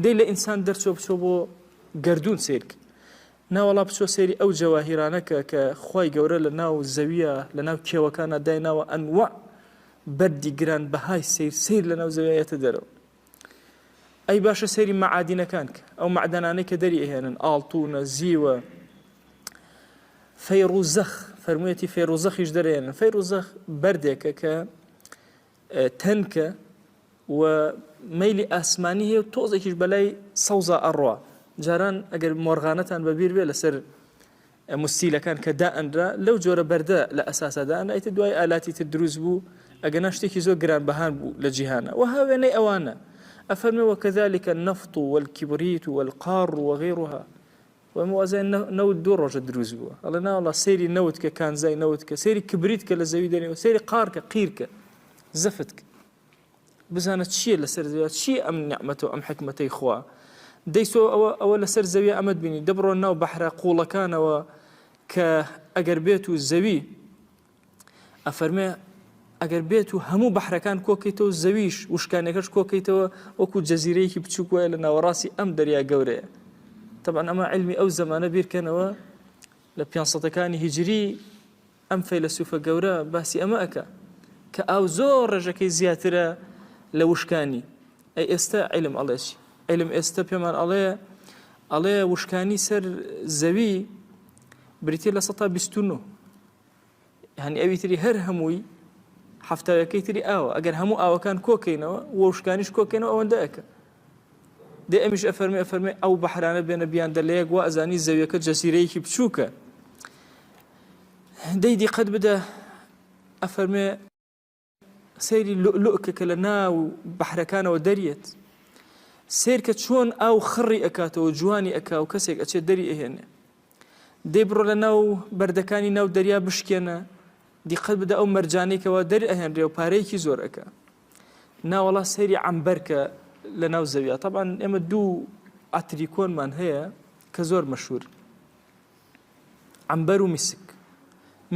دەی لە ئینسان دەرچۆ بچۆ بۆ گردون سیرکە ناوەڵا بچۆ سێری ئەو جەواهیرانەکە کە خی گەورە لە ناو زەویە لە ناو کێوەکانە دایناوە ئەنوە بەردی گران بەهای سیر لە ناو زەویەتە دەرەوە ئەی باشە سێری مەعادینەکان کە ئەو معدەنانەی کە دەری ئەهێنن ئاڵتونە زیوە فەیڕوزەخ فەرموویەتی فەیڕوزەخیش دەرێنن فەیڕوزەخ بەردێکە کە تەنکە و مەیلی ئاسمانی هەیە و تۆزێکیش بەلای سەوزە ئەڕوا جاران ئەگەر مۆرغانەتان بەبیر بێ لەسەر مستیلەکان کە دائەنرا لەو جۆرە بەردە لە ئەساسەدان ئەیتە دوای ئالاتی تر دروست بوو ئەگەنا شتێکی زۆر گرانبەهان بوو لە جیهانە و هاوێنەی ئەوانە ئەفەرمێ وكذلك النفط والكبريت والقار وغيرها وموازين نوت دوو ڕۆژە دروست بووە ئەڵێ ناوەڵا سەیری نەوت کە کانزای نەوت کە سەیری کبریت کە لە زەوی دەنێەوە سەیری قار کە قیرکە زەفت کە بزانە چییە لەسەر زەویە چی ئەم نیعمەتە و ئەم حکمەتەی خوا دەیسۆ ئەوە لەسەر زەویە ئەمەد بینی دەبڕۆ ناو بەحرە قوڵەکانەوە کە ئەگەر بێت و زەوی ئەفەرمێ ئەگەر بێت و هەموو بەحرەکان کۆکەیتەوە زەویش وشکانەکەش کۆکەیتەوە وەکو جەزیرەیەکی بچووک وایە لە ناوەڕاستی ئەم دەریا گەورەیە طبعا ئەمە علمی ئەو زەمانە بیرکەنەوە لە 500ەکانی هیجری ئەم فەیلسوفە گەورە باسی ئەمە ئەکا کە ئاو زۆر ڕێژەکەی زیاترە لە وشکانی ئەی ئێستا علم ئەڵێشی علم ئێستا پێمان ئەڵێ وشکانی سەر زەوی بریتێ لە 129 هەنی ئەوی تری هەر هەمووی هەفتاوەکەی تری ئاوە ئەگەر هەموو ئاوەکان کۆکەینەوە وشکانیش کۆکەینەوە ئەوەندە ئەکە دێ ئەمیش ئەفەرمێ ئەو بەحرانە بێنە بیان دەلەیەک وا ئەزانی زەویەکە جەزیرەیەکی بچووکە دەی دیقەت بدە ئەفەرمێ سەیری لؤلؤکە کە لە ناو بەحرەکانەوە دەریێت سیر کە چۆن ئاو خڕی ئەکاتەوە جوانی ئەکا و کەسێک ئەچێت دەری ئەهێنێ دەی بڕۆ لە ناو بەردەکانی ناو دەریا بشکێنە دیقەت بدە ئەو مەرجانێکەوە دەری ئەهێنرێ و پارەیەکی زۆر ئەکا ناوەڵا سەیری عەمبەرکە لە ناو زەویە طبعا ئێمە دوو ئاتری کۆنمان هەیە کە زۆر مەشهور عەمبەر و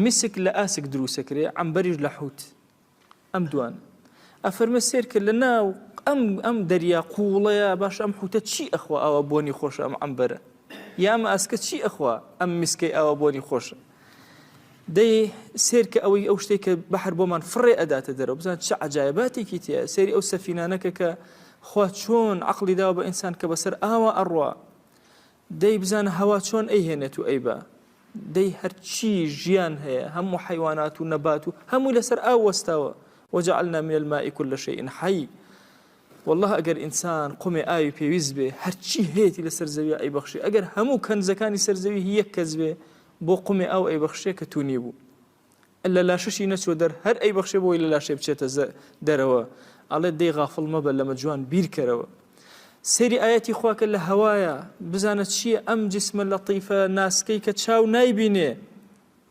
میسک لە ئاسک دروستەکرێ عەمبەریش لە حوت ئەم دوان ئەفەرمە سیر کرد لە ناو ئەم دەریا قوڵەیە باش ئەم حوتە چی ئەخوا ئەوە بۆنی خۆشە ئەم عەمبەرە یا ئەمە ئاسکە چی ئەخوا ئەم میسکەی ئەوە بۆنی خۆشە دەی سیر کە ئەوەی ئەو شتێک کە بەحر بۆمان فڕێ ئەداتە دەرەوە بزان چه عەجایباتێکی تێیە سێری ئەو سەفینانەکە کە خوا چۆن عەقڵی داوە بە ئینسان کە بەسەر ئاوا ئەڕوا دەی بزانە هەوا چۆن ئەیهێنێت و ئەیبا دەی هەرچی ژیان هەیە هەموو حیوانات و نەبات و هەمووی لەسەر ئاو وەستاوە وجعلنا من الماء كل شيء حي والله ئەگەر ئینسان قومێ ئاوی پێویست بێ هەرچی هەیەی لەسەر زەویە ئەیبەخشێ ئەگەر هەموو کەنزەکانی سەر زەوی یەک کەس بێ بۆ قومێ ئاو ئەیبەخشێ کە تونی بوو لە لاشەشی نەچوە دەر هەر ئەیبەخشێ بۆی لە لاشێ بچێتە دەرەوە ئەڵێ دەی غافڵ مەبە لەمە جوان بیرکەرەوە سەیری ئاەتی خواکە لە هەوایە بزانە چییە ئەم جسمە لەطیفە ناسکەی کە چاو نایبینێ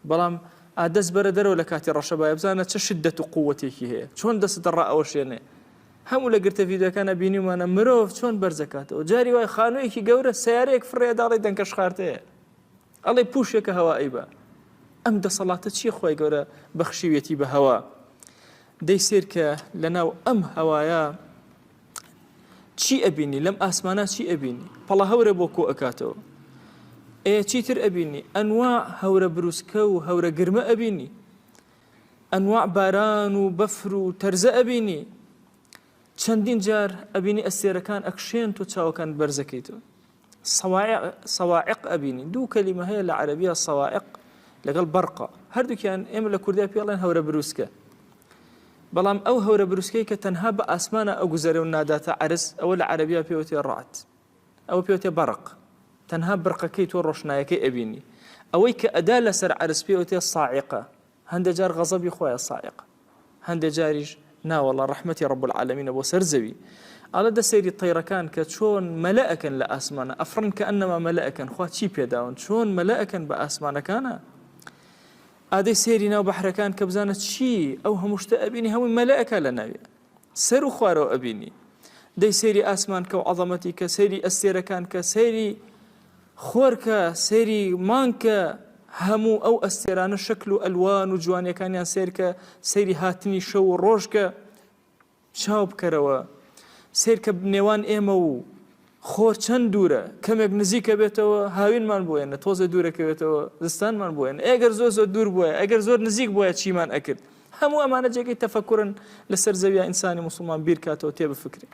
بەڵام ئادەست بەرە دەرەوە لە کاتی ڕەشەبایە بزانە چه شدەت و قووەتێکی هەیە چۆن دەستت ڕائەوەشێنێ هەموو لە گرتە ڤیدیۆکانە بینیمانە مرۆڤ چۆن بەرزەکاتەوە جاری وای خانوویەکی گەورە سیارەیەک فڕێ داڵی دەنکەش خارتەیە ئەڵێ پوشێکە هەوا ئەیبا ئەم دەسەڵاتە چی خۆی گەورە بەخشیوێتی بە هەوا دەی سیر کە لەناو ئەم هەوایە چی ئەبینی لەم ئاسمانە چی ئەبینی پەڵە هەورە بۆ کۆ ئەکاتەوە چیتر ئەبینی ئەنواع هەورە بروسکە و هەورە گرمە ئەبینی ئەنواع باران و بەفر و تەرزە ئەبینی چەندین جار ئەبینی ئەستێرەکان ئەکشێن تۆ چاوەکان بەرزەکەیتەوە سەواعق ئەبینی دوو کەلیمە هەیە لە عەرەبیە سەواعق لەگەڵ بەرقە هەردووکیان ئێمە لە کوردیا پێڵێن هەورە بروسکە بەڵام ئەو هەورە بروسکەی کە تەنها بە ئاسمانە ئەو گوزەرە و ناداتە عەرز ئەوە لە عەرەبیە پێوتێ ڕەعد ئەوە پێوتێ بەرق تەنها بڕقەکەی تۆ ڕۆشنایەکەی ئەبینی ئەوەی کە ئەدا لەسەر عەرز پێوتێ ساعقە هەندێک جار غەزەبی خۆیە ساعقە هەندێک جاریش ناوەڵە ڕەحمەتی ڕەب العالەمینە بۆ سەر زەوی ئەڵە دە سەیری تەیرەکان کە چۆن مەلائەکەن لە ئاسمانە ئەفڕن کە ئەنەما مەلائەکەن خوا چی پێداون چۆن مەلائەکەن بە ئاسمانەکانە ئادەی سێری ناو بەحرەکان کە بزانە چی ئەو هەموو شتە ئەبینی هەمووی مەلائەکە لە ناوێ سەر و خوارەوە ئەبینی دەی سێری ئاسمان کە و عەظەمەتی کە سەیری ئەستێرەکان کە سەیری خۆرکە سەیری مانکە هەموو ئەو ئەستێرانە شەکل و ئەلوان و جوانیەکانیان سێرکە سەیری هاتنی شەو و ڕۆژکە چاو بکەرەوە سیر کە نێوان ئێمە و خۆر چەند دوورە کەمێک نزیکە بێتەوە هاوینمان بۆێنە تۆزە دوورەکە بێتەوە زستانمان بۆێن ئەگەر زۆر دوور بووە ئەگەر زۆر نزیک بووە چیمان ئەکرد هەموو ئەمانە جێگەی تەفەکورن لەسەر زەویە ئینسانی موسڵمان بیر کاتەوە تێ بفکرێ